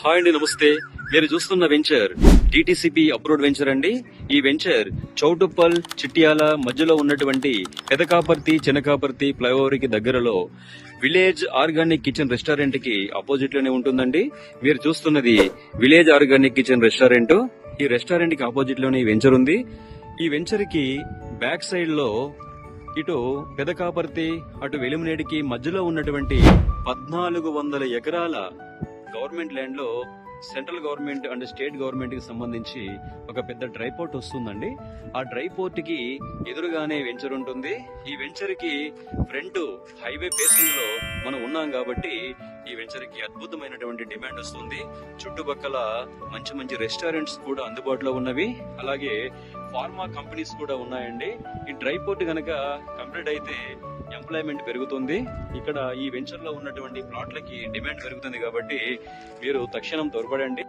Hi అండి, నమస్తే. మీరు చూస్తున్న వెంచర్ డిటిసిపి అప్రూవ్డ్ వెంచర్ అండి. ఈ వెంచర్ చౌటుప్పల్ చిట్యాల మధ్యలో ఉన్నటువంటి పెదకాపర్తి చినకాపర్తి ఫ్లైఓవర్ కి దగ్గరలో విలేజ్ ఆర్గానిక్ కిచెన్ రెస్టారెంట్ కి అపోజిట్ లోనే ఉంటుందండి. మీరు చూస్తున్నది విలేజ్ ఆర్గానిక్ కిచెన్ రెస్టారెంట్. ఈ రెస్టారెంట్ కి ఆపోజిట్ లోనే ఈ వెంచర్ ఉంది. ఈ వెంచర్ కి బ్యాక్ సైడ్ లో ఇటు పెదకాపర్తి అటు వెలుమనేడికి మధ్యలో ఉన్నటువంటి 1400 ఎకరాల గవర్నమెంట్ ల్యాండ్ లో central government and state government కి సంబంధించి ఒక పెద్ద డ్రై పోర్ట్ వస్తుందండి. ఆ డ్రై పోర్ట్ కి ఎదురుగానే వెంచర్ ఉంటుంది. ఈ వెంచర్ కి ఫ్రంట్ హైవే ఫేసింగ్ లో మనం ఉన్నాం కాబట్టి ఈ వెంచర్ కి అద్భుతమైనటువంటి డిమాండ్ వస్తుంది. చుట్టుపక్కల మంచి మంచి రెస్టారెంట్స్ కూడా అందుబాటులో ఉన్నవి, అలాగే ఫార్మా కంపెనీస్ కూడా ఉన్నాయండి. ఈ డ్రై పోర్ట్ గనక కంప్లీట్ అయితే ఎంప్లాయ్మెంట్ పెరుగుతుంది. ఇక్కడ ఈ వెంచర్ లో ఉన్నటువంటి ప్లాట్లకి డిమాండ్ పెరుగుతుంది కాబట్టి మీరు తక్షణం త్వరపడండి.